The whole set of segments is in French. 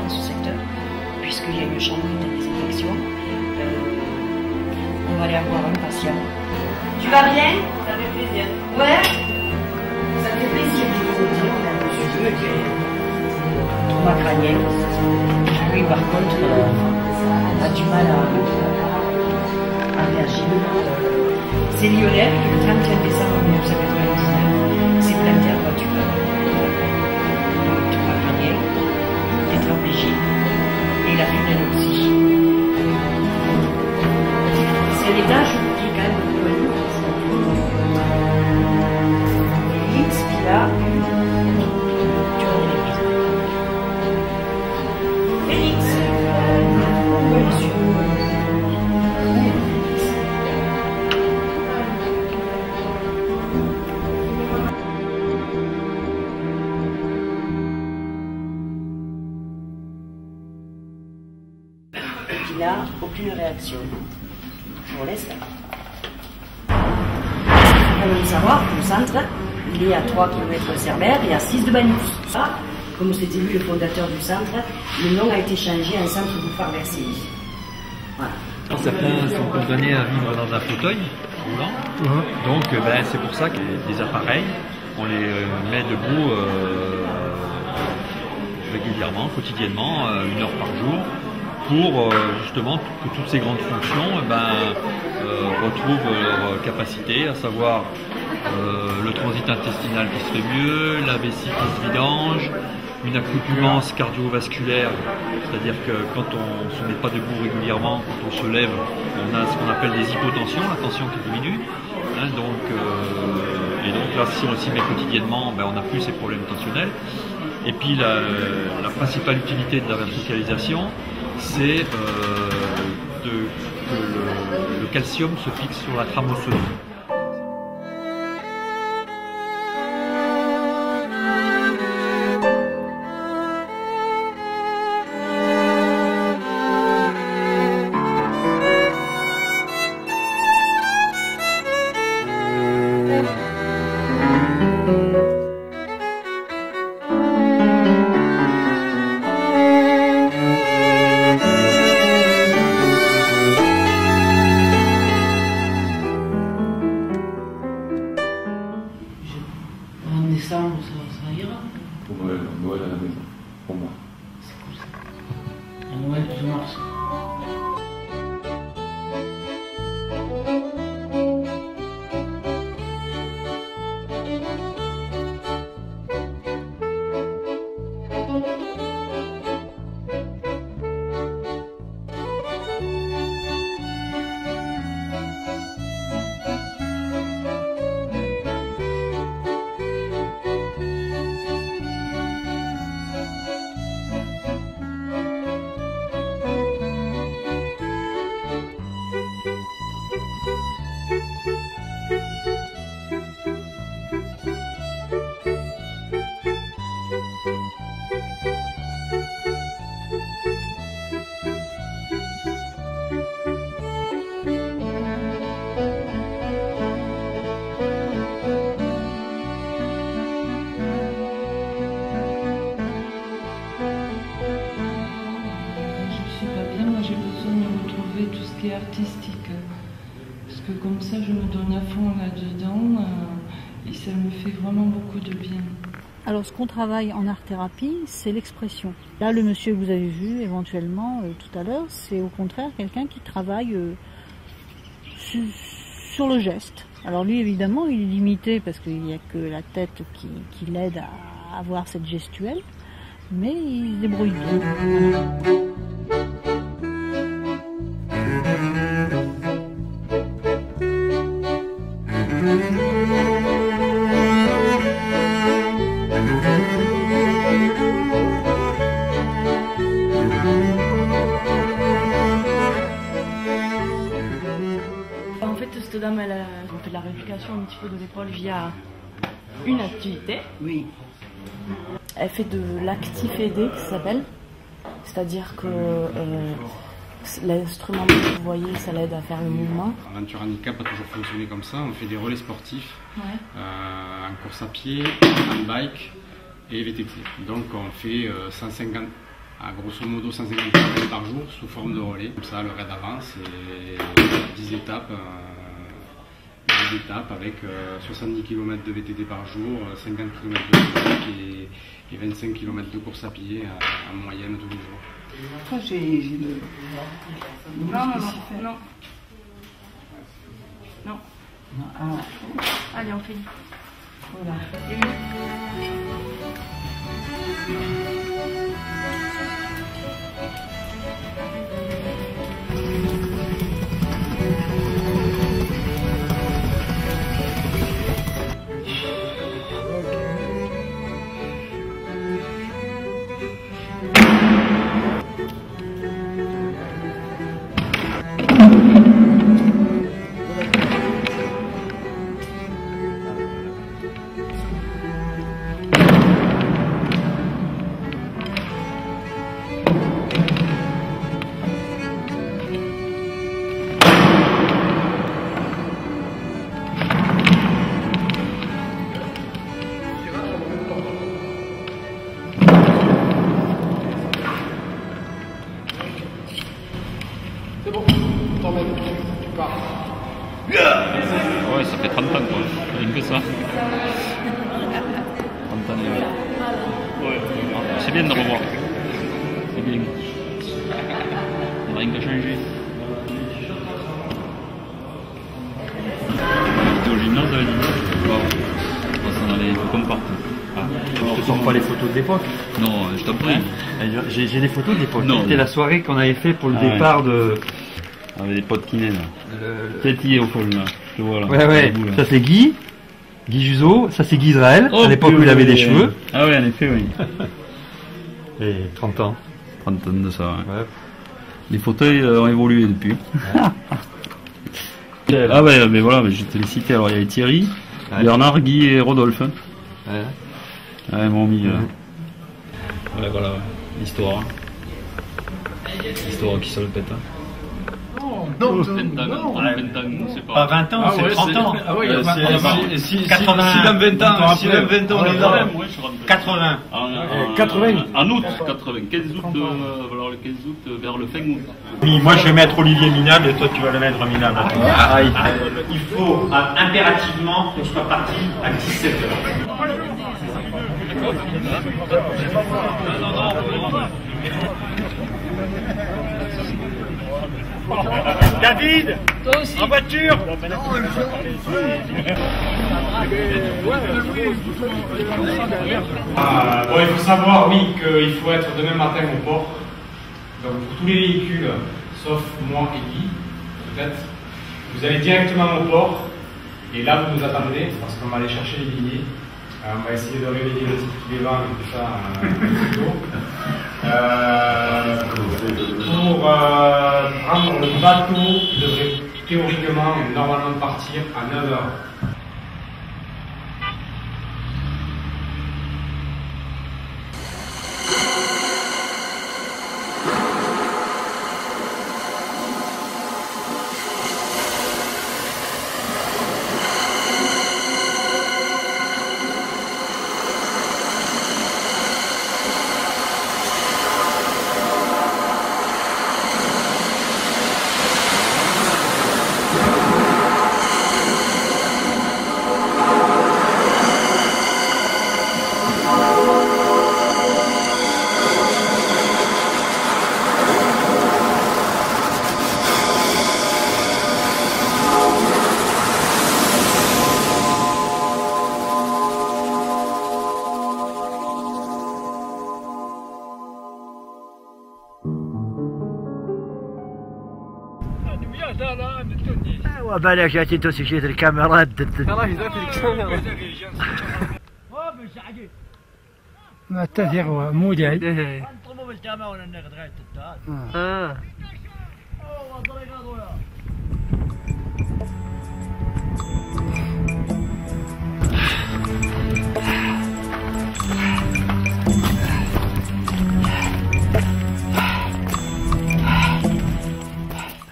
dans ce secteur, puisqu'il y a une chambre de désinfection. On va aller avoir un patient. Tu vas bien? Ça fait plaisir. Ouais. Ça fait plaisir de vous dire. On a un monsieur qui est trauma crânien. Lui, par contre, a du mal à réagir. C'est Lionel qui, le 31 décembre 1999, s'est planté en voiture. Trauma crânien, tétraplégique, et il a fait une aussi. C'est l'état, je vous dis quand même de connu. Félix qui a eu durant l'épisode. Félix, oui, monsieur. Il n'a aucune réaction pour l'instant. Il faut quand même savoir que le centre, il est à 3 km de Cerbère et à 6 de Banus. Ça, comme c'était lui le fondateur du centre, le nom a été changé en centre Bouffard Versailles. Voilà. Certains sont condamnés à vivre dans un fauteuil roulant. Donc c'est pour ça qu'il y a des appareils, on les met debout régulièrement, quotidiennement, 1 heure par jour, pour justement que toutes ces grandes fonctions retrouvent leur capacité, à savoir le transit intestinal qui se fait mieux, la vessie qui se vidange, une accoutumance cardiovasculaire, c'est-à-dire que quand on ne se met pas debout régulièrement, quand on se lève, on a ce qu'on appelle des hypotensions, la tension qui diminue. Et donc là, si on s'y met quotidiennement, on n'a plus ces problèmes tensionnels. Et puis la principale utilité de la verticalisation, c'est que le calcium se fixe sur la trame osseuse. Ça ira. Pour Noël à la maison, pour moi. C'est cool ça. À Noël, 12 mars. Tout ce qui est artistique, parce que comme ça je me donne à fond là-dedans et ça me fait vraiment beaucoup de bien. Alors ce qu'on travaille en art-thérapie, c'est l'expression. Là le monsieur que vous avez vu éventuellement tout à l'heure, c'est au contraire quelqu'un qui travaille sur le geste. Alors lui évidemment il est limité parce qu'il n'y a que la tête qui l'aide à avoir cette gestuelle, mais il se débrouille bien. En fait, cette dame, elle a fait de la rééducation un petit peu de l'épaule via une activité. Oui. Elle fait de l'actif aidé, qui s'appelle. C'est-à-dire que l'instrument que vous voyez, ça l'aide à faire le mouvement. Aventure Handicap a toujours fonctionné comme ça. On fait des relais sportifs, en course à pied, en bike et VTT. Donc on fait 150 à grosso modo 150 km par jour sous forme de relais. Comme ça, le raid avant, c'est 10 étapes avec 70 km de VTT par jour, 50 km de physique et 25 km de course à pied en moyenne tous les jours. Moi, j'ai le... Non. Allez, on fait. Voilà. Ouais, ça fait 30 ans quoi, rien que ça. 30 ans. Ouais. C'est bien de revoir. C'est bien. Il n'y a rien qu'à changer. J'étais au gymnase avec lui. On s'en allait comme partout. Je te sors pas les photos de l'époque. Non, je t'en prie. J'ai des photos de l'époque. Non. C'était la soirée qu'on avait fait pour le départ de... Avec des potes kinés là. Tête au fond là. Je vois là. Ouais. Ça c'est Guy Juzo. Ça c'est Guy Israël. À l'époque où il avait des cheveux. Ah ouais, en effet, oui. Et 30 ans. 30 ans de ça, ouais. Les fauteuils ont évolué depuis. Ah ouais, mais voilà, je te les citais. Alors il y avait Thierry, Bernard, Guy et Rodolphe. Ouais, mon milieu. Ouais, voilà, l'histoire. L'histoire qui se le pète. Non, 20 ans, c'est pas. Pas 20 ans, c'est 30 ans. Ah ouais, si dans 20 ans, si dans 20 ans, on est là. 80. En août, 80. 15 août, alors le 15 août vers le fin août. Oui, moi je vais mettre Olivier minable et toi tu vas le mettre minable. Il faut impérativement qu'on soit parti à 17h. David, en voiture. Bon, il faut savoir, oui, qu'il faut être demain matin au port. Donc pour tous les véhicules, sauf moi et Guy, peut-être, vous allez directement au port. Et là, vous nous attendez, parce qu'on va aller chercher les billets. On va essayer de réveiller les vents et tout ça pour prendre le bateau qui devrait théoriquement et normalement partir à 9h. وبالك جاتي توسيشيت الكاميرات ما التثير مو جاي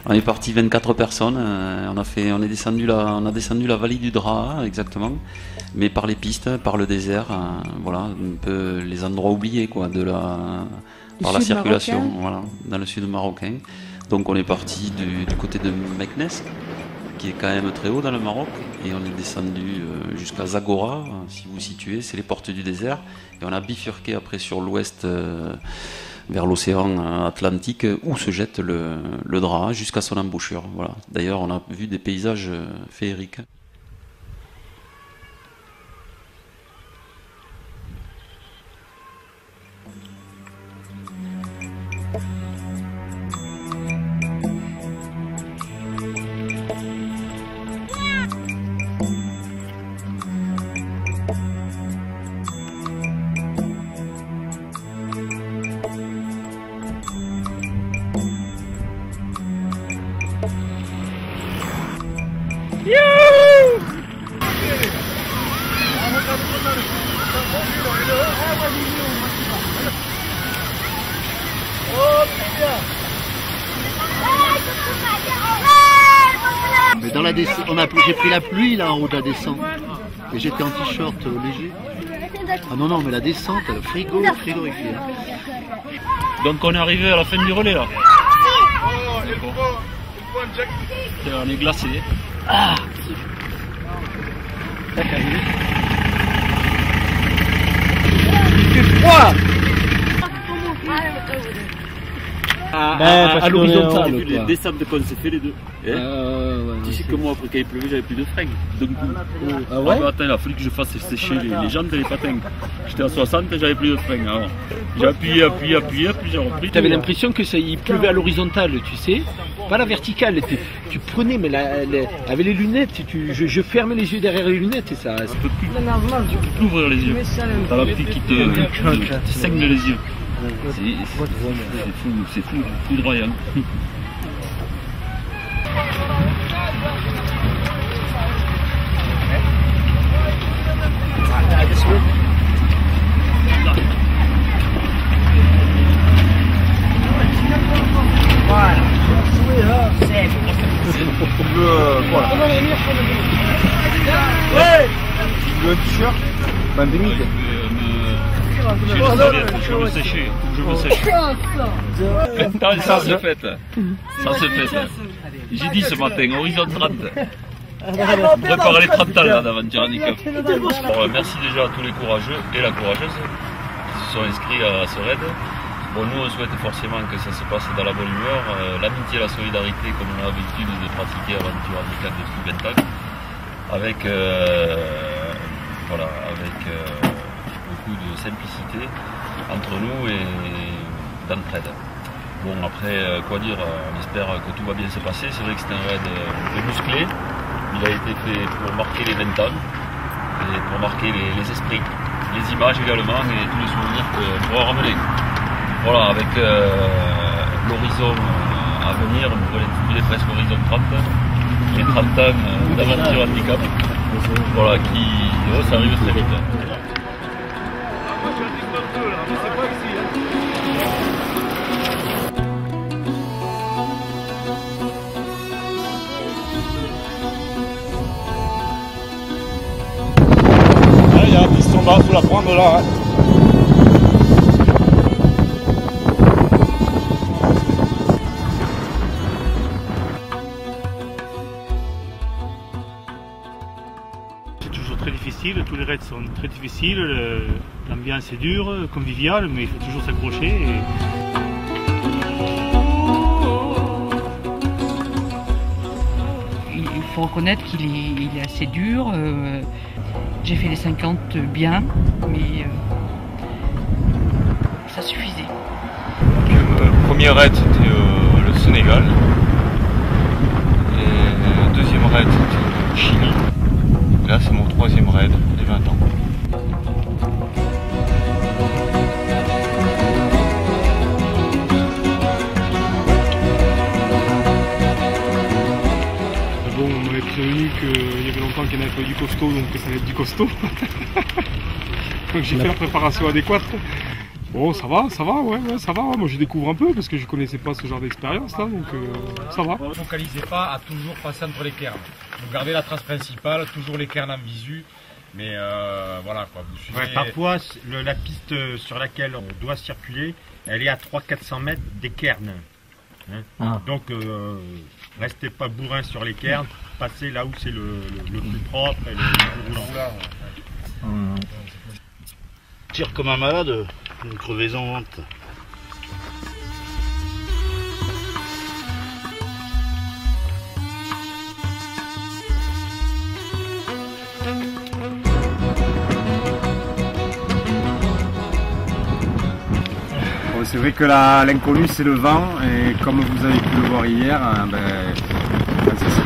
On est parti 24 personnes, on a descendu la vallée du Draa exactement, mais par les pistes, par le désert, voilà, un peu les endroits oubliés quoi, de par la circulation, voilà, dans le sud marocain. Donc on est parti du côté de Meknes, qui est quand même très haut dans le Maroc, et on est descendu jusqu'à Zagora, si vous vous situez, c'est les portes du désert, et on a bifurqué après sur l'ouest vers l'océan Atlantique, où se jette le Draa jusqu'à son embouchure. Voilà. D'ailleurs, on a vu des paysages féeriques. Mais dans la descente, j'ai pris la pluie là en haut de la descente et j'étais en t-shirt léger. Ah non, mais la descente, frigorifiée. Donc on est arrivé à la fin du relais là. On est glacé. Ah, il fait froid. À l'horizontale, les descentes qu'on s'est fait les deux. Tu sais que moi, après qu'il pleuvait, j'avais plus de frein. Donc, attends, il a fallu que je fasse sécher les jantes et les patins. J'étais à 60 et j'avais plus de frein. Alors, j'ai appuyé, puis j'ai repris. Tu avais l'impression que il pleuvait à l'horizontale, tu sais, pas la verticale. Tu prenais, mais avec les lunettes, je fermais les yeux derrière les lunettes et ça. Tu peux plus ouvrir les yeux. T'as la pluie qui te saigne les yeux. C'est fou, foudroyant. Le t-shirt, pandémique. J'ai le serviette, je veux me sécher, je me sèche. Ça se fait. J'ai dit ce matin, horizon 30. Préparer les 30 ans là d'aventure handicap. Bon, merci déjà à tous les courageux et la courageuse qui se sont inscrits à ce raid. Bon, nous on souhaite forcément que ça se passe dans la bonne humeur, l'amitié et la solidarité comme on a l'habitude de pratiquer aventure handicap depuis 20 ans. Avec beaucoup de simplicité entre nous et d'entraide. Bon, après, quoi dire, on espère que tout va bien se passer. C'est vrai que c'est un raid musclé. Il a été fait pour marquer les 20 ans et pour marquer les esprits, les images également et tous les souvenirs qu'on pourra ramener. Voilà, avec l'horizon à venir, on est presque horizon 30, les 30 ans d'aventure handicap. Voilà, ça arrive très vite. Il y a un piston bas, il faut la prendre là. C'est toujours très difficile, tous les raids sont très difficiles, l'ambiance est dure, conviviale, mais il faut toujours s'accrocher. Il faut reconnaître qu'il est assez dur. J'ai fait les 50 bien, mais ça suffisait. Le premier raid c'était le Sénégal, et le deuxième raid c'était le Chili. Et là c'est mon troisième raid des 20 ans. Bon, on m'avait prévenu qu'il y avait longtemps qu'il n'y en avait pas eu du costaud, donc que ça allait être du costaud. Donc j'ai fait la préparation adéquate. Bon, ça va, ouais, ça va. Moi je découvre un peu parce que je connaissais pas ce genre d'expérience là, donc ça va. Ne focalisez pas à toujours passer entre les cairns. Vous gardez la trace principale, toujours les cairns en visu. Mais voilà quoi. Vous suivez... parfois, la piste sur laquelle on doit circuler, elle est à 300-400 mètres des cairns. Hein. Ah. Donc, restez pas bourrin sur les cairns, passez là où c'est le plus propre et le plus roulant. Tire comme un malade, une crevaison vente. C'est vrai que l'inconnu c'est le vent et comme vous avez pu le voir hier, ça c'est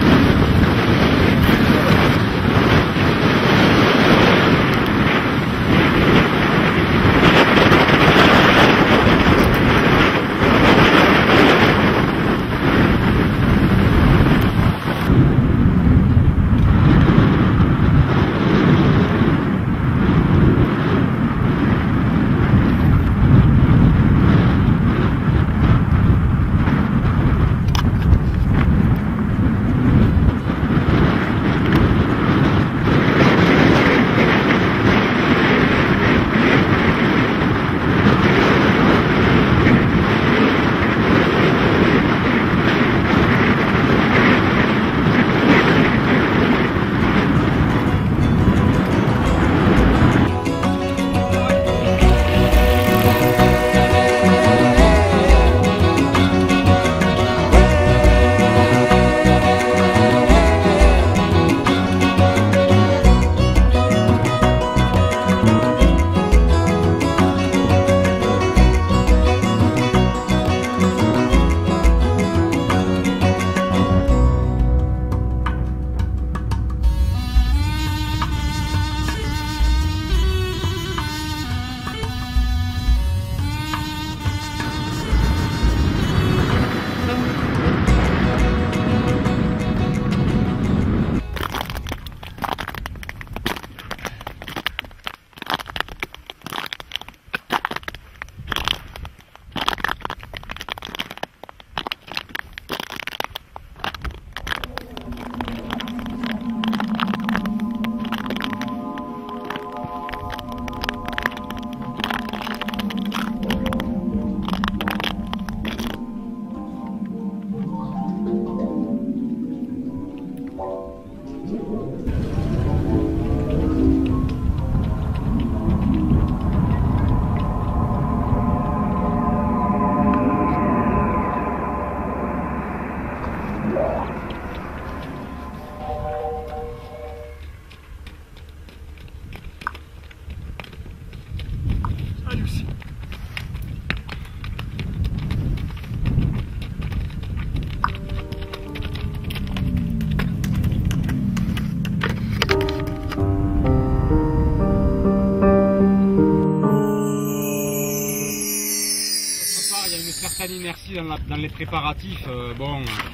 inertie dans les préparatifs.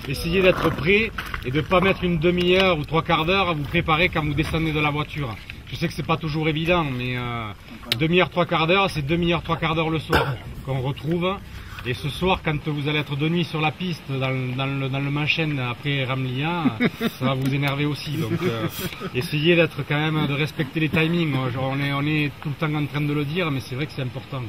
Essayez d'être prêt et de ne pas mettre une demi-heure ou 3/4 d'heure à vous préparer quand vous descendez de la voiture. Je sais que c'est pas toujours évident, mais demi-heure, 3/4 d'heure, c'est demi-heure, 3/4 d'heure le soir qu'on retrouve. Et ce soir, quand vous allez être de nuit sur la piste, dans le Manchen après Ramlia, ça va vous énerver aussi. Donc essayez d'être quand même, de respecter les timings. On est tout le temps en train de le dire, mais c'est vrai que c'est important.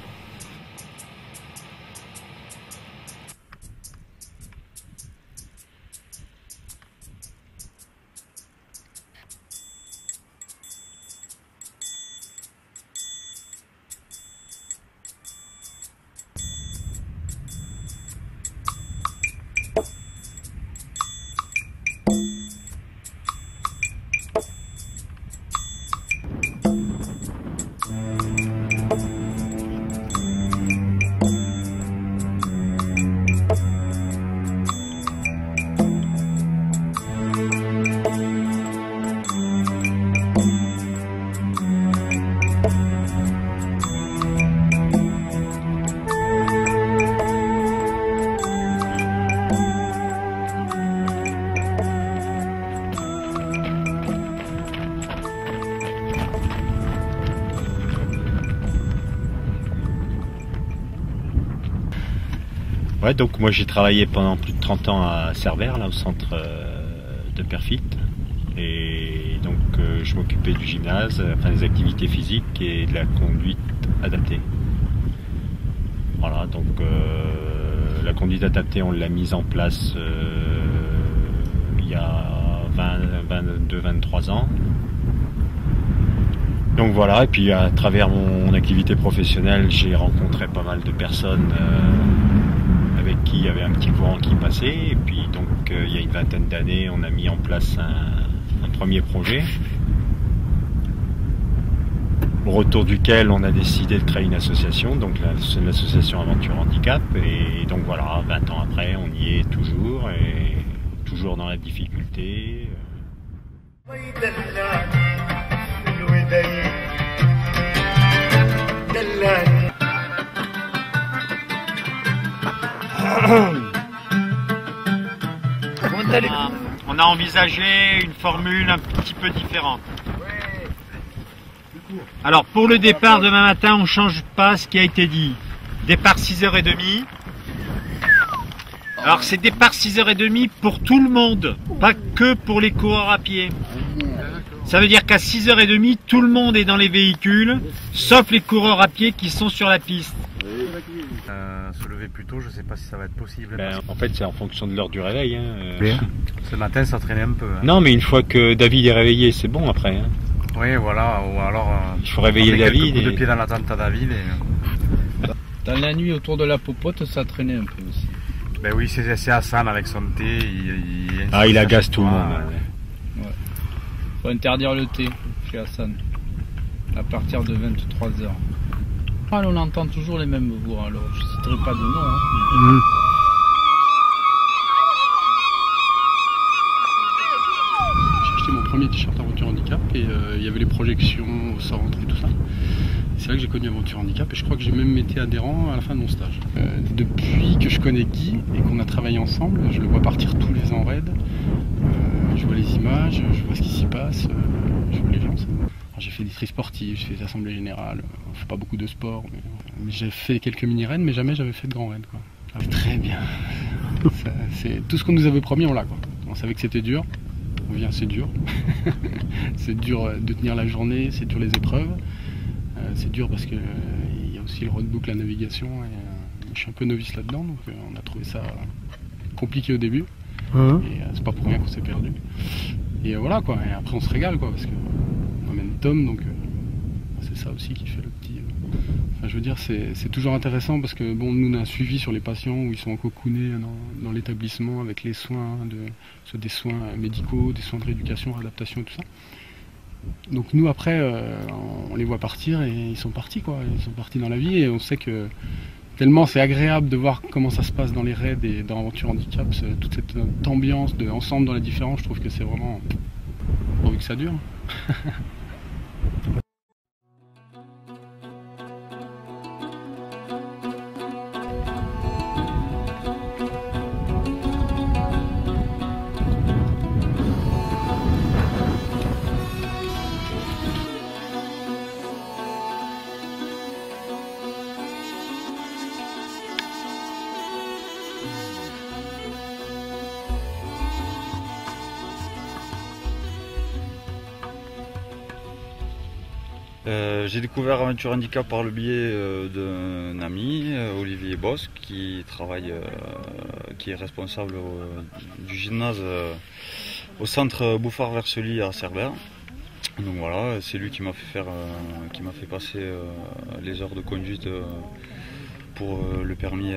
Ouais, donc moi j'ai travaillé pendant plus de 30 ans à Cerbère, là au centre de Perfit. Et donc je m'occupais du gymnase, enfin des activités physiques et de la conduite adaptée. Voilà, donc la conduite adaptée, on l'a mise en place il y a 22-23 ans. Donc voilà, et puis à travers mon activité professionnelle, j'ai rencontré pas mal de personnes avec qui il y avait un petit courant qui passait. Et puis donc il y a une vingtaine d'années, on a mis en place un premier projet, au retour duquel on a décidé de créer une association, donc l'association Aventure Handicap. Et donc voilà, 20 ans après, on y est toujours, et toujours dans la difficulté. On a envisagé une formule un petit peu différente. Alors pour le départ demain matin, on ne change pas ce qui a été dit. Départ 6h30. Alors c'est départ 6h30 pour tout le monde, pas que pour les coureurs à pied. Ça veut dire qu'à 6h30, tout le monde est dans les véhicules, sauf les coureurs à pied qui sont sur la piste. Se lever plus tôt, je ne sais pas si ça va être possible. En fait, c'est en fonction de l'heure du réveil. Hein. Ce matin, ça traînait un peu. Hein. Non, mais une fois que David est réveillé, c'est bon après. Hein. Oui, voilà. Ou alors, il faut réveiller David. Coups de pied dans la tente à David. Dans la nuit, autour de la popote, ça traînait un peu aussi. Ben oui, c'est Hassan avec son thé. Il agace tout le monde. Ouais. Faut interdire le thé chez Hassan à partir de 23h. On entend toujours les mêmes voix, alors je ne citerai pas de nom. Hein. J'ai acheté mon premier t-shirt Aventure Handicap et il y avait les projections au centre et tout ça. C'est là que j'ai connu Aventure Handicap et je crois que j'ai même été adhérent à la fin de mon stage. Depuis que je connais Guy et qu'on a travaillé ensemble, je le vois partir tous les ans en raid. Je vois les images, je vois ce qui s'y passe, je vois les gens. J'ai fait des tri sportifs, j'ai fait des assemblées générales, on fait pas beaucoup de sport, mais j'ai fait quelques mini-raids, mais jamais j'avais fait de grands raids. Très bien. C'est tout ce qu'on nous avait promis, on l'a. On savait que c'était dur, on vient, c'est dur. C'est dur de tenir la journée, c'est dur les épreuves. C'est dur parce qu'il y a aussi le roadbook, la navigation, et je suis un peu novice là-dedans, donc on a trouvé ça compliqué au début. Et c'est pas pour rien qu'on s'est perdu. Et voilà quoi, et après on se régale quoi, parce que on emmène Tom, donc c'est ça aussi qui fait le petit. Enfin, je veux dire, c'est toujours intéressant parce que bon, nous on a un suivi sur les patients où ils sont cocoonés dans l'établissement avec les soins, soit des soins médicaux, des soins de rééducation, réadaptation et tout ça. Donc nous après, on les voit partir et ils sont partis quoi, ils sont partis dans la vie et on sait que tellement c'est agréable de voir comment ça se passe dans les raids et dans Aventure Handicap, toute cette ambiance de ensemble dans la différence, je trouve que c'est vraiment pourvu que ça dure. J'ai découvert Aventure Handicap par le biais d'un ami, Olivier Bosque, qui travaille, qui est responsable du gymnase au centre Bouffard-Versely à Cerbère. Donc voilà, c'est lui qui m'a fait passer les heures de conduite pour le permis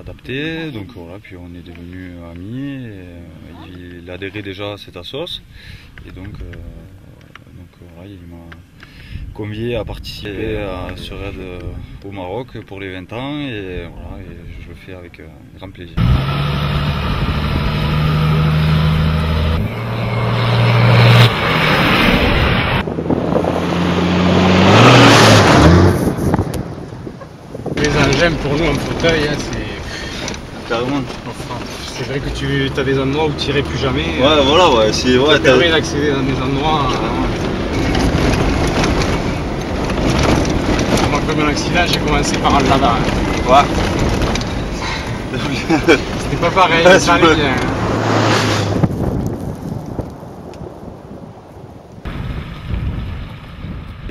adapté. Donc voilà, puis on est devenus amis. Et, il adhérait déjà à cette assoce et donc voilà, il m'a convié à participer à ce raid au Maroc pour les 20 ans et voilà, et je le fais avec grand plaisir. Les engins pour nous en fauteuil, hein, c'est carrément. C'est vrai que tu as des endroits où tu n'irais plus jamais. Ouais, voilà, ouais, c'est vrai. Ça permet d'accéder dans des endroits. Comme un accident, j'ai commencé par un lava. Ouais. C'était pas pareil, ça allait bien.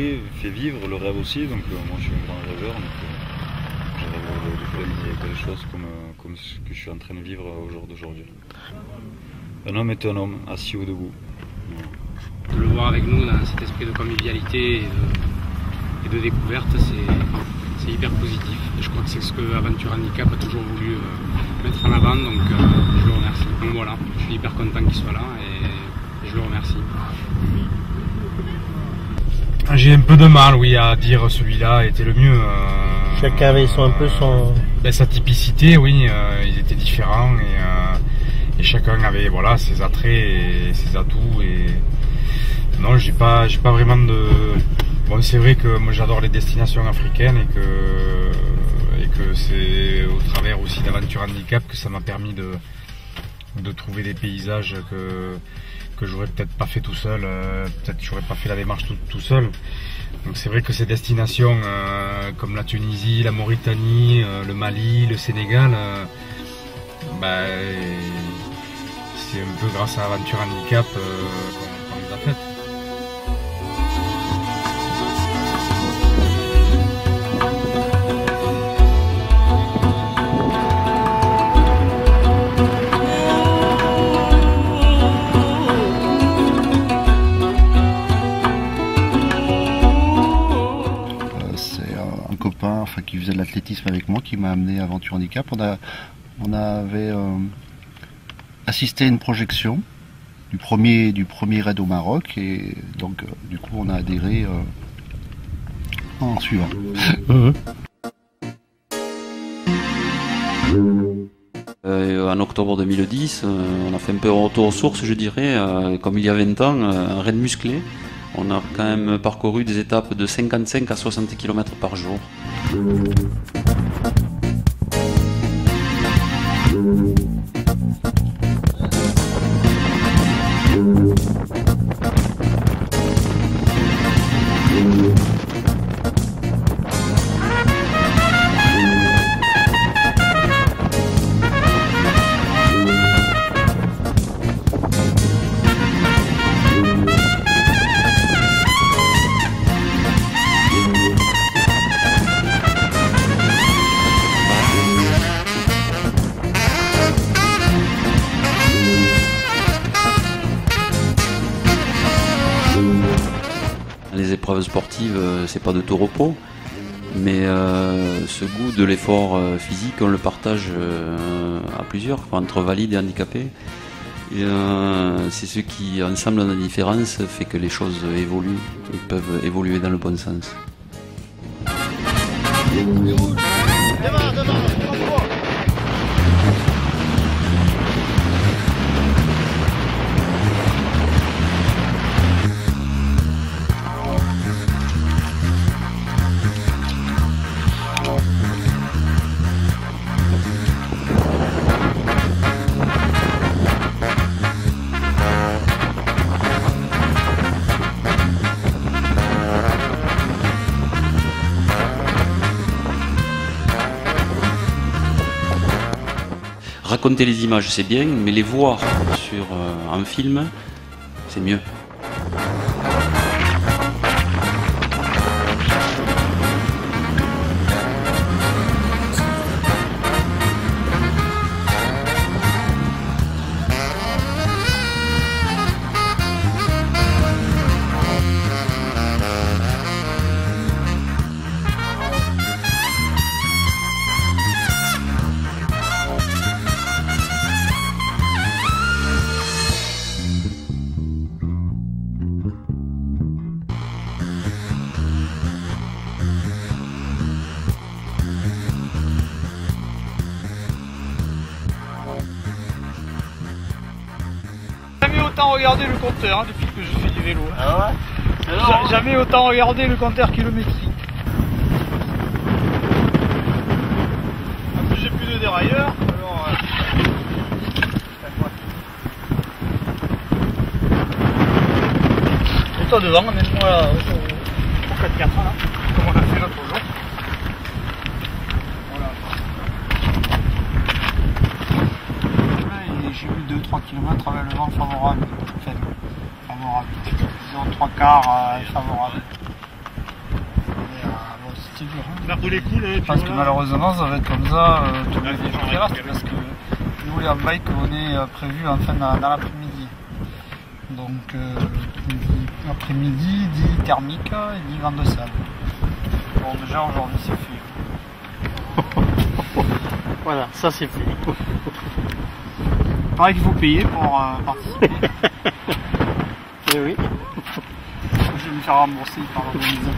Et fait vivre le rêve aussi, donc moi je suis un grand rêveur, donc je rêve de belles choses comme ce que je suis en train de vivre au jour d'aujourd'hui. Un homme est un homme, assis ou debout. De le voir avec nous dans cet esprit de convivialité et de découverte, c'est hyper positif. Et je crois que c'est ce que Aventure Handicap a toujours voulu mettre en avant, donc je le remercie. Donc voilà, je suis hyper content qu'il soit là et je le remercie. J'ai un peu de mal, oui, à dire celui-là était le mieux. Chacun avait sa typicité, oui, ils étaient différents et chacun avait voilà ses attraits et ses atouts. Et non, j'ai pas vraiment de. Bon, c'est vrai que moi j'adore les destinations africaines et que c'est au travers aussi d'Aventure Handicap que ça m'a permis de trouver des paysages que j'aurais peut-être pas fait tout seul, peut-être que j'aurais pas fait la démarche tout seul. Donc c'est vrai que ces destinations comme la Tunisie, la Mauritanie, le Mali, le Sénégal, c'est un peu grâce à Aventure Handicap qu'on les a faites. Qui faisait de l'athlétisme avec moi, qui m'a amené à Aventure Handicap. On avait assisté à une projection du premier raid au Maroc et donc du coup on a adhéré en suivant. En octobre 2010, on a fait un peu un retour aux sources, je dirais, comme il y a 20 ans, un raid musclé. On a quand même parcouru des étapes de 55 à 60 km par jour. Les épreuves sportives, c'est pas de tout repos, mais ce goût de l'effort physique, on le partage à plusieurs, entre valides et handicapés. C'est ceux qui, ensemble, dans la différence, fait que les choses évoluent et peuvent évoluer dans le bon sens. Raconter les images, c'est bien, mais les voir sur un film, c'est mieux. Jamais autant regardé le compteur depuis que je fais du vélo. Ah ouais? Jamais autant regardé le compteur kilométrique. En plus j'ai plus de dérailleur. Alors, et toi devant, amène-moi là, au 4x4 là, comme on a fait l'autre jour. J'ai eu 2-3 km avec le vent favorable, faible, favorable. Disons 3 quarts favorable. dur. Hein. Faire rouler cool, Je pense que malheureusement, ça va être comme ça tous les jours qui restent, parce que nous, les bike, on est prévu enfin dans l'après-midi. Donc, après-midi, dit thermique et dit vent de sable. Bon, déjà aujourd'hui, c'est fait. Voilà, ça c'est fait. Pareil qu'il faut payer pour participer. Et oui. Je vais me faire rembourser par l'organisateur.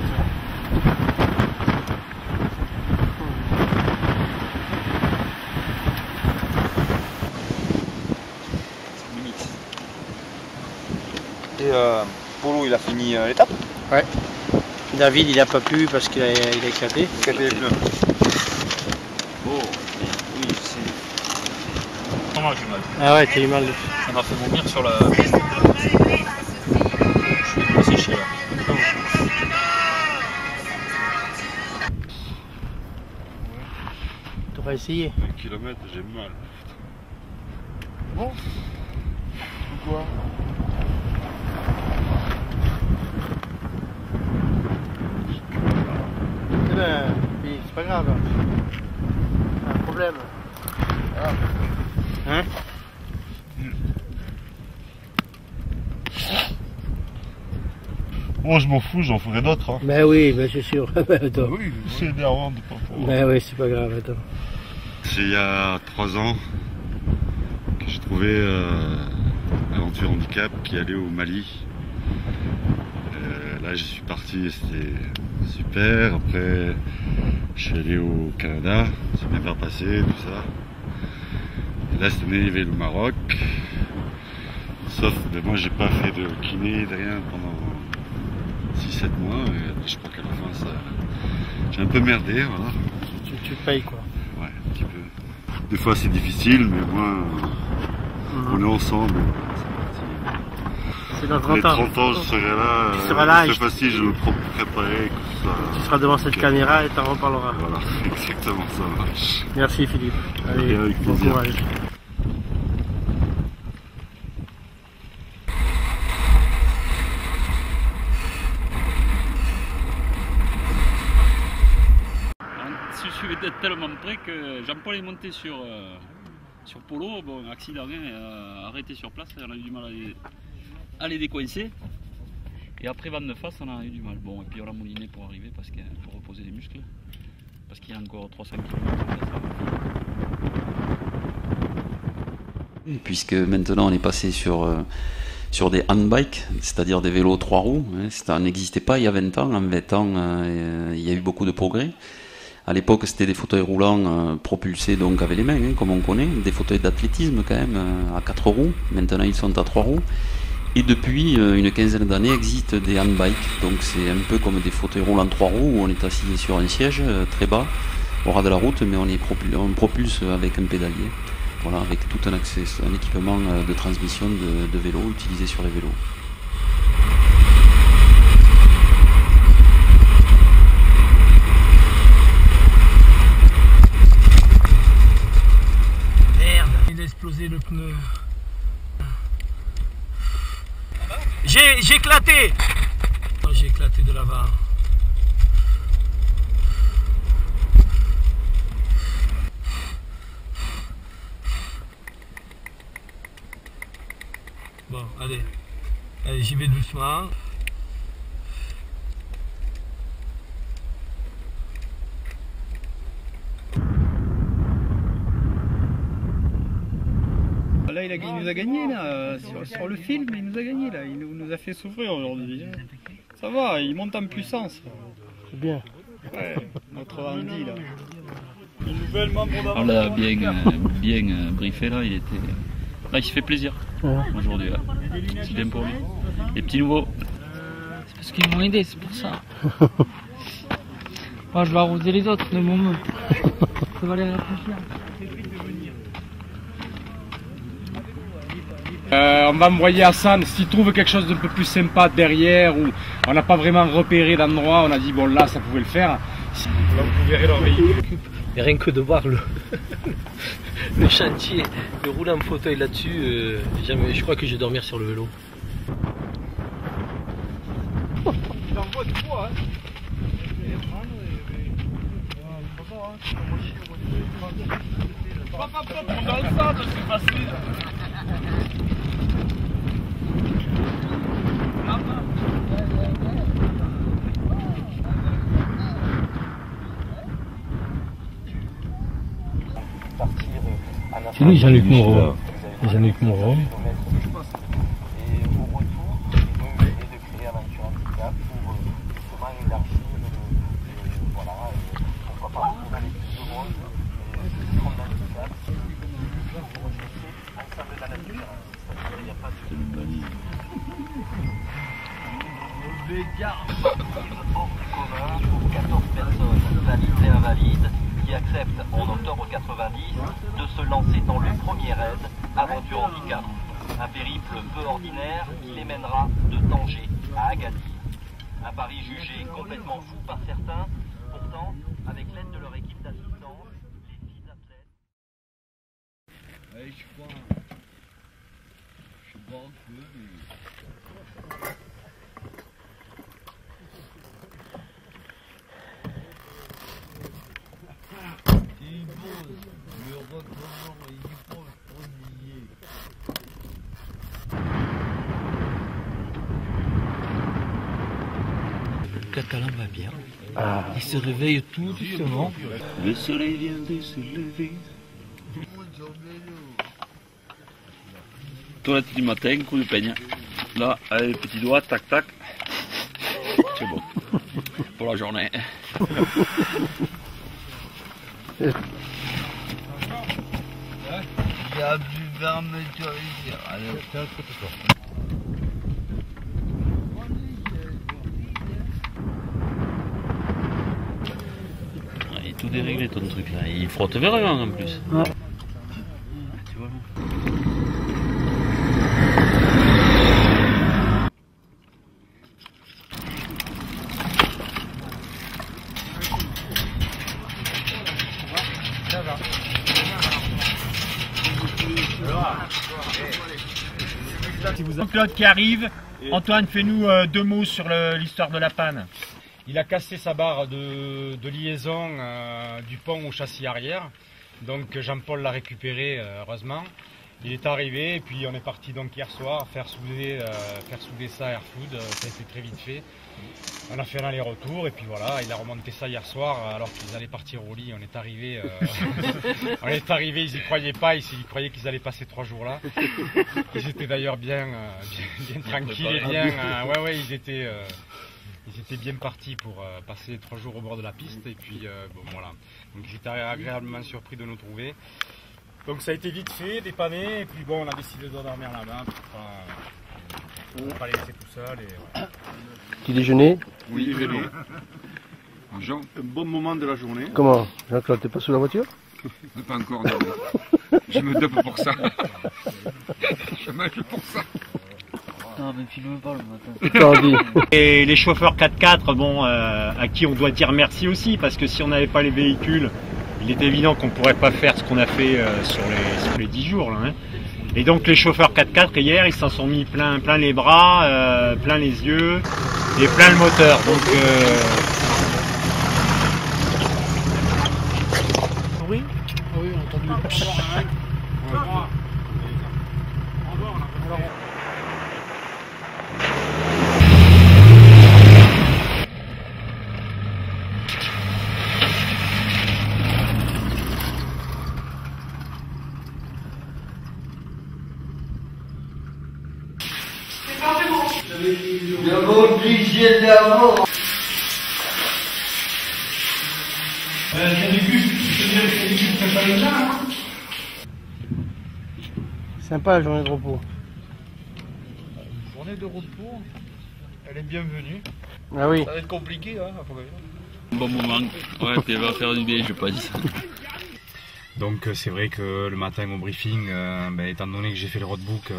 Et Polo, il a fini l'étape? Ouais. David, il a pas pu parce qu'il a éclaté. Éclaté les pneus. Oh, oui, c'est. Comment j'ai mal? Ah ouais, t'as eu mal. Ça m'a fait vomir sur la. Je suis pas séché là. T'aurais essayé. 1 kilomètre, j'ai mal. Bon. Pourquoi? Eh ben, oui, c'est pas grave. C'est un problème. Hein? Moi je m'en fous, j'en ferai d'autres. Hein. Ben oui, ben c'est sûr. Oui, c'est énervant de pas pouvoir. Ben oui, c'est pas grave, attends. C'est il y a 3 ans que j'ai trouvé Aventure Handicap qui allait au Mali. Là je suis parti, c'était super. Après je suis allé au Canada, c'est bien pas passé, tout ça. Et là cette année il y avait le Maroc. Sauf que moi j'ai pas fait de kiné, de rien pendant 6-7 mois. Et je crois qu'à la fin ça. J'ai un peu merdé, voilà. Tu payes quoi. Ouais, un petit peu. Des fois c'est difficile, mais moi on est ensemble. C'est dans 30 ans. Les 30 ans, je serai là. Tu seras là. C'est facile, je vais me préparer. Tu seras devant cette caméra et t'en reparleras. Voilà, exactement, ça marche. Merci Philippe. Allez, avec bon plaisir. courage. Je suis tellement près que Jean-Paul est monté sur Polo, bon, accident, arrêté sur place, on a eu du mal à les décoincer. Et après vent de face, on a eu du mal. Bon, et puis on a mouliné pour arriver parce qu'il faut reposer les muscles. Parce qu'il y a encore 300 km. Puisque maintenant on est passé sur des handbikes, c'est-à-dire des vélos 3 roues. Ça n'existait pas il y a 20 ans. En 20 ans, il y a eu beaucoup de progrès. À l'époque, c'était des fauteuils roulants propulsés donc avec les mains, comme on connaît, des fauteuils d'athlétisme quand même à 4 roues. Maintenant, ils sont à 3 roues. Et depuis une quinzaine d'années, existent des handbikes. Donc c'est un peu comme des fauteuils roulants 3 roues où on est assis sur un siège très bas, au ras de la route, mais on propulse avec un pédalier. Voilà, avec tout un équipement de transmission de vélo utilisé sur les vélos. Il a explosé le pneu. J'ai éclaté. J'ai éclaté de l'avant. Bon, allez, j'y vais doucement. Là, il nous a gagné là, sur le film, il nous a gagné là, il nous a fait souffrir aujourd'hui. Ça va, il monte en puissance. C'est bien. Ouais, notre Andy là. Une nouvelle membre d'avant. On l'a bien briefé là, il se fait plaisir aujourd'hui là. C'est bien pour lui. Les petits nouveaux. C'est parce qu'ils m'ont aidé, c'est pour ça. Moi je vais arroser les autres de mon mot. Ça va les réfléchir. On va envoyer Hassan, s'il trouve quelque chose d'un peu plus sympa derrière ou on n'a pas vraiment repéré d'endroit, on a dit bon là ça pouvait le faire. Là vous verrez leur véhicule. Et rien que de voir le chantier, de rouler en fauteuil là-dessus, je crois que je vais dormir sur le vélo. Il envoie du bois, hein. Dans le centre, c'est facile. C'est lui Jean-Luc Moreau. Jean-Luc Moreau. Pour 14 personnes valides et invalides qui acceptent en octobre 90 de se lancer dans le premier raid Aventure Handicap. Un périple peu ordinaire qui les mènera de Tanger à Agadir. Un pari jugé complètement fou par certains, pourtant avec l'aide de leur équipe d'assistance, les 6 athlètes... Ouais, je crois un peu, mais... Le Catalan va bien. Il se réveille tout doucement. Le soleil vient de se lever. Toilette du matin, coup de peigne. Là, avec les petits doigts, tac tac. C'est bon. Pour la journée. Il y a du verme ici. Allez, Il est tout déréglé ton truc là. Il frotte vers eux en plus. Ouais. Tu vois. Claude qui arrive. Antoine, fais-nous 2 mots sur l'histoire de la panne. Il a cassé sa barre de liaison du pont au châssis arrière. Donc Jean-Paul l'a récupéré heureusement. Il est arrivé et puis on est parti donc hier soir faire souder ça à Airfood. Ça a été très vite fait. On a fait un aller-retour et puis voilà, il a remonté ça hier soir alors qu'ils allaient partir au lit. On est arrivé, ils y croyaient pas, ils croyaient qu'ils allaient passer 3 jours là. Ils étaient d'ailleurs bien tranquilles et bien, ils étaient bien partis pour passer 3 jours au bord de la piste et puis bon voilà. Donc j'étais agréablement surpris de nous trouver. Donc ça a été vite fait, dépanné et puis bon on a décidé de dormir là-bas pour pas les laisser tout seuls et voilà. Petit déjeuner? Oui, déjeuner. Un bon moment de la journée. Comment? Jean-Claude, t'es pas sous la voiture? Pas encore, non. Je me dope pour ça. Je mange pour ça. Non, mais filme pas le matin. Et les chauffeurs 4x4, bon, à qui on doit dire merci aussi, parce que si on n'avait pas les véhicules, il est évident qu'on ne pourrait pas faire ce qu'on a fait sur les 10 jours. Là, hein. Et donc les chauffeurs 4x4 hier, ils s'en sont mis plein les bras, plein les yeux et plein le moteur. Donc oui, on a entendu. Obligé d'avoir. Sympa la journée de repos. Journée de repos, elle est bienvenue. Ah oui. Ça va être compliqué, hein, après. Un bon moment. Ouais, puis elle va faire du bien, je pense. Donc c'est vrai que le matin au briefing, étant donné que j'ai fait le roadbook,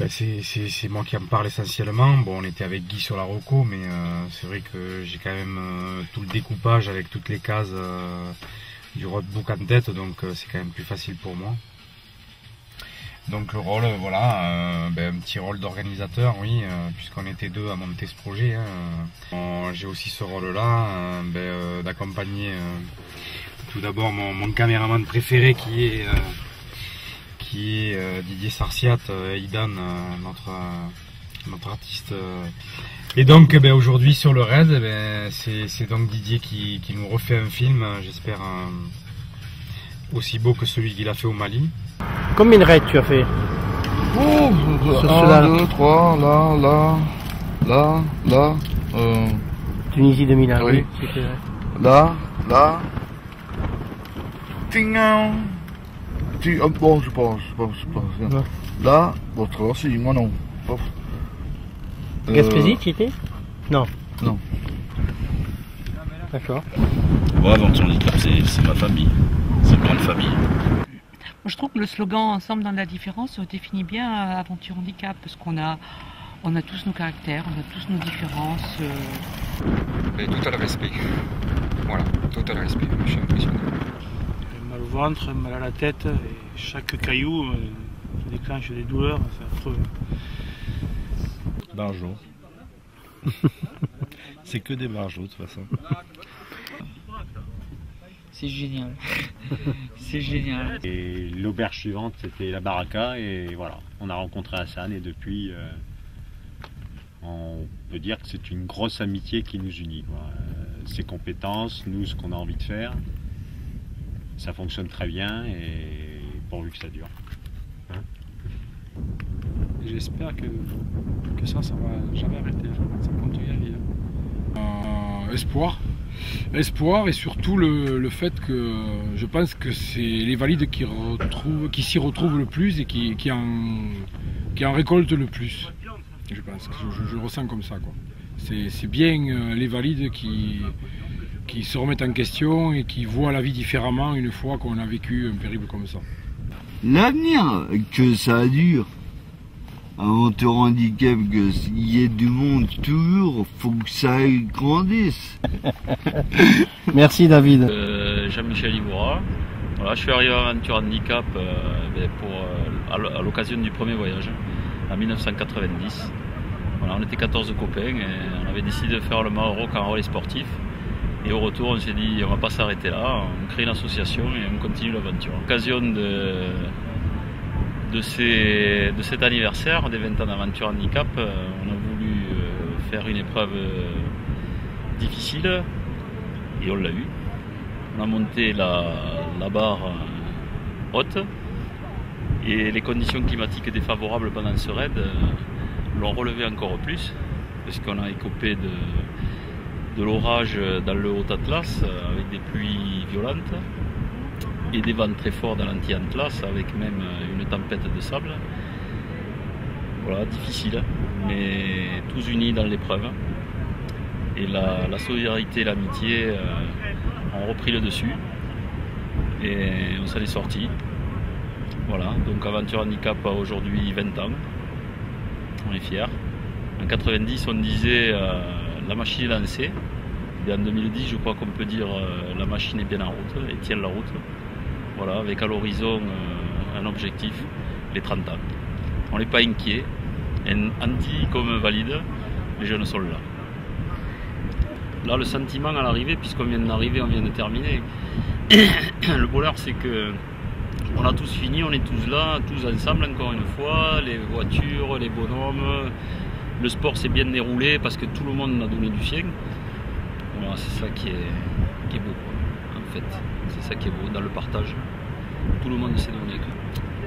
c'est moi qui en parle essentiellement. Bon, on était avec Guy sur la reco, mais c'est vrai que j'ai quand même tout le découpage avec toutes les cases du roadbook en tête, donc c'est quand même plus facile pour moi. Donc le rôle, voilà, un petit rôle d'organisateur, oui, puisqu'on était 2 à monter ce projet. Hein. J'ai aussi ce rôle-là, d'accompagner tout d'abord mon caméraman préféré qui est Didier Sarciat, Idan, notre artiste. Et donc aujourd'hui sur le raid, c'est donc Didier qui nous refait un film, j'espère aussi beau que celui qu'il a fait au Mali. Combien de raids tu as fait? Oh, 1, 2, 3, là. Tunisie 2001, oui. C'était vrai. Là. Bon, je pense. Là, votre si, moi non. Gaspésie, tu étais? Non. Non. D'accord. Ouais, Aventure Handicap, c'est ma famille. C'est une grande famille. Je trouve que le slogan Ensemble dans la différence définit bien Aventure Handicap, parce qu'on a tous nos caractères, on a tous nos différences. Et total respect. Voilà, total respect. Je suis impressionné. Mal au ventre, mal à la tête, et chaque caillou déclenche des douleurs, c'est affreux. Barjot. C'est que des barjots de toute façon. C'est génial. C'est génial. Et l'auberge suivante, c'était la Baraka, et voilà, on a rencontré Hassan, et depuis, on peut dire que c'est une grosse amitié qui nous unit, quoi. Ses compétences, nous, ce qu'on a envie de faire, ça fonctionne très bien, et pourvu que ça dure. Hein? J'espère que ça va jamais arrêter, ça continue à vivre. Espoir et surtout le fait que je pense que c'est les valides qui s'y retrouvent le plus et qui en récoltent le plus. Je pense, je le ressens comme ça, quoi. C'est bien les valides qui se remettent en question et qui voient la vie différemment une fois qu'on a vécu un périple comme ça. L'avenir, que ça dure. Aventure Handicap, qu'il y ait du monde toujours, faut que ça grandisse. Merci David. Jean-Michel Ivoira. Voilà, je suis arrivé à Aventure Handicap à l'occasion du premier voyage, en 1990. Voilà, on était 14 copains et on avait décidé de faire le Maroc en relais sportif. Et au retour, on s'est dit, on va pas s'arrêter là, on crée une association et on continue l'aventure. À l'occasion de cet anniversaire des 20 ans d'Aventure Handicap, on a voulu faire une épreuve difficile et on l'a eu. On a monté la barre haute et les conditions climatiques défavorables pendant ce raid l'ont relevé encore plus, parce qu'on a écopé de l'orage dans le Haut-Atlas avec des pluies violentes et des vents très forts dans l'anti-Atlas avec même une tempête de sable. Voilà, difficile, mais tous unis dans l'épreuve. Et la solidarité et l'amitié ont repris le dessus et on s'en est sorti. Voilà, donc Aventure Handicap a aujourd'hui 20 ans. On est fiers. En 90, on disait la machine est lancée. Et en 2010, je crois qu'on peut dire la machine est bien en route et tient la route. Voilà, avec à l'horizon un objectif, les 30 ans. On n'est pas inquiet. Anti comme valide, les jeunes sont là. Là, le sentiment à l'arrivée, puisqu'on vient d'arriver, on vient de terminer. Le bonheur, c'est que on a tous fini, on est tous là, tous ensemble encore une fois. Les voitures, les bonhommes, le sport s'est bien déroulé parce que tout le monde a donné du sien. Voilà, c'est ça qui est beau, quoi, en fait. C'est ça qui est beau dans le partage. Tout le monde s'est donné.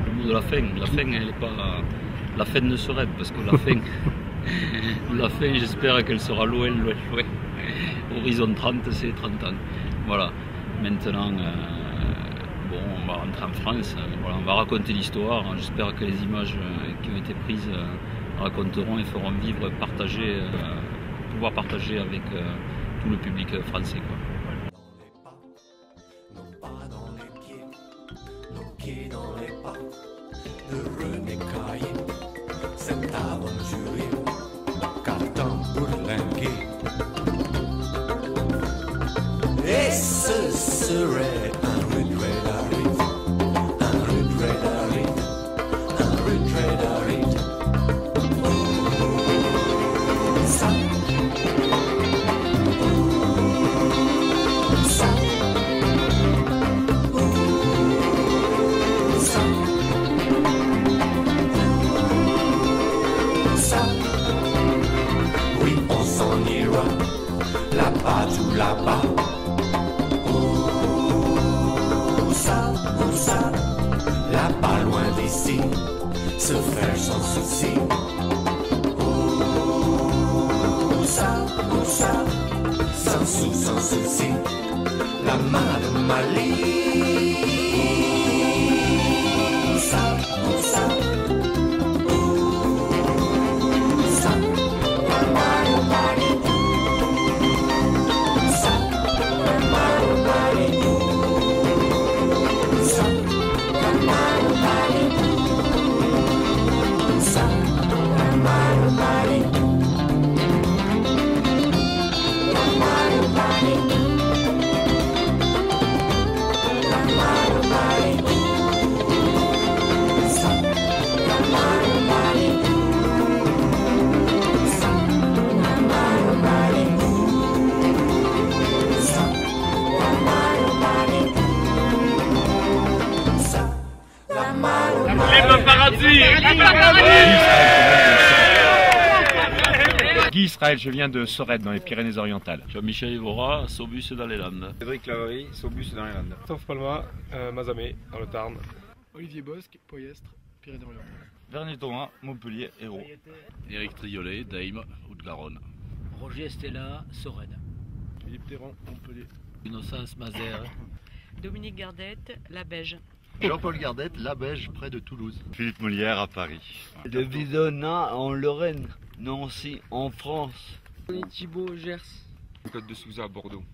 Le mot de la fin, elle est pas la fin de ce raid, parce que la fin, j'espère qu'elle sera loin. Horizon 30, c'est 30 ans. Voilà. Maintenant, bon, on va rentrer en France. Voilà, on va raconter l'histoire. J'espère que les images qui ont été prises raconteront et feront vivre, pouvoir partager avec tout le public français, quoi. Dans les pas de René Caillé, cette aventurier, carton bourlingué. Et ce serait un rude raid arrive, un rude raid arrive, un rude raid arrive. Ça, ça. souci. Où ça, sans sou, sans souci. La main de Mali. Où ça, où ça, la main de Mali. Où ça, la main de Mali. Où ça, la main de Mali. Où ça, la main de Mali. Guy Israël, je viens de Sorède dans les Pyrénées-Orientales. Jean-Michel Evora, Sobus dans les Landes. Cédric Lavary, Sobus dans les Landes. Christophe Palma, Mazamet, dans le Tarn. Olivier Bosque, Poyestre, Pyrénées-Orientales. Vernier Thomas, Montpellier, Hérault. Éric Triolet, Daïm, Haute-Garonne. Roger Stella, Sorède. Philippe Théran, Montpellier. Innocence Mazère. Dominique Gardette, La Beige. Jean-Paul Gardette, La Beige, près de Toulouse. Philippe Molière à Paris. De Vidonna en Lorraine. Nancy en France. Thibaut, Gers. Côte de Souza à Bordeaux.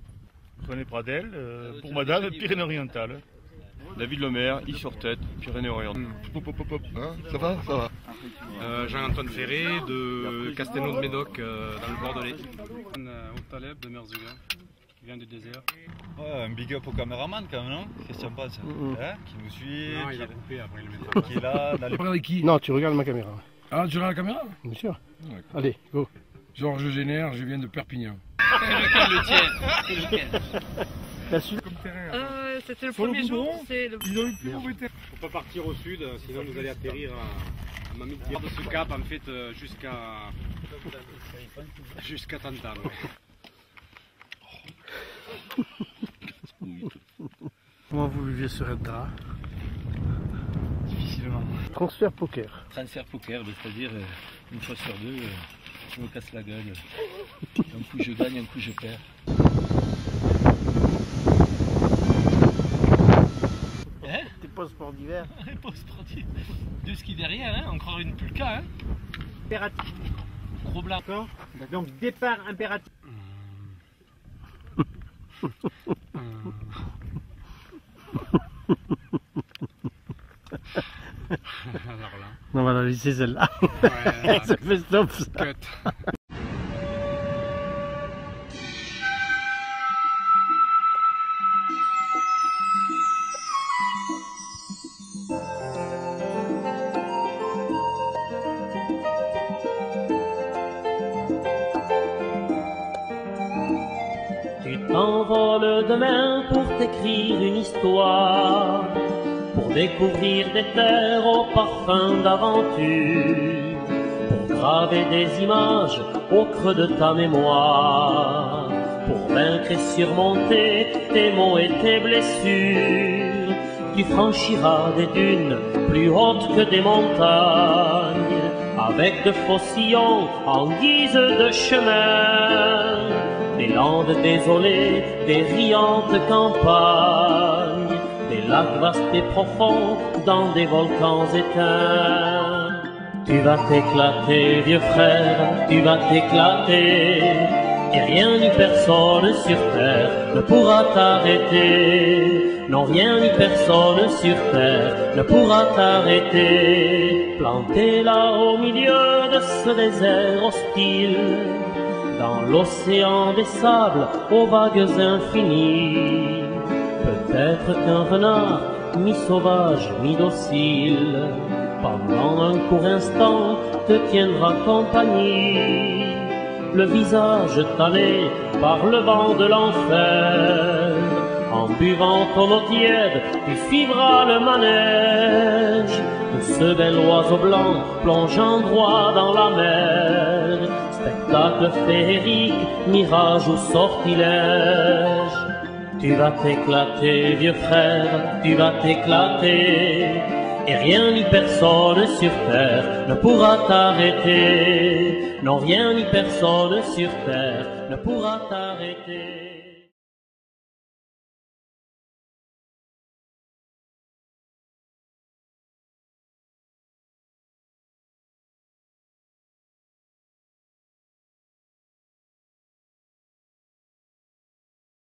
René Pradel, pour madame, Pyrénées-Orientales. David Lemaire, Yves-sur-Tête, Pyrénées-Orientales. Hein, ça va, ça va. Jean-Antoine Ferré de Castelnau de Médoc dans le Bordelais. Taleb de Merzouga, qui vient du désert. Ouais, un big up au caméraman quand même, non? Christian Paz, hein, qui nous suit, Non, il a coupé après le qui est là. Dans les... Regarde qui? Non, tu regardes ma caméra. Ah, tu regardes la caméra? Bien sûr. Allez, go. Georges Génère, je viens de Perpignan. C'est lequel le tien? C'est lequel? T'as su? C'était le Sur le premier jour. Boudon, C'est le... ils ont eu plus mauvais terrain. Faut pas partir au sud, sinon vous allez atterrir à Mamoudzia. De ce cap, en fait, jusqu'à Tantan. Comment vous vivez sur Edra? Difficilement. Transfert poker. Transfert poker, c'est-à-dire une fois sur deux, je me casse la gueule. Un coup je gagne, un coup je perds. Hein? T'es pas sport d'hiver? Pas sport d'hiver. De ski derrière, hein? Encore une pulka, hein? Impératif. Gros blanc. Donc départ impératif. Alors là. On va la laisser celle-là. Ouais, ça fait stop ça. Cut. Tu t'envoles demain pour t'écrire une histoire, pour découvrir des terres au parfum d'aventure, pour graver des images au creux de ta mémoire, pour vaincre et surmonter tes maux et tes blessures. Tu franchiras des dunes plus hautes que des montagnes, avec de faux sillons en guise de chemin, des landes désolées, des riantes campagnes, des lacs vastes et profonds dans des volcans éteints. Tu vas t'éclater, vieux frère, tu vas t'éclater, et rien ni personne sur terre ne pourra t'arrêter. Non, rien ni personne sur terre ne pourra t'arrêter. Planté là au milieu de ce désert hostile, dans l'océan des sables aux vagues infinies, peut-être qu'un renard, mi-sauvage, mi-docile, pendant un court instant te tiendra compagnie, le visage tanné par le vent de l'enfer. En buvant ton eau tiède, tu suivras le manège de ce bel oiseau blanc plongeant droit dans la mer. Spectacle féerique, mirage ou sortilège. Tu vas t'éclater, vieux frère, tu vas t'éclater, Et rien ni personne sur terre ne pourra t'arrêter. Non, rien ni personne sur terre ne pourra t'arrêter.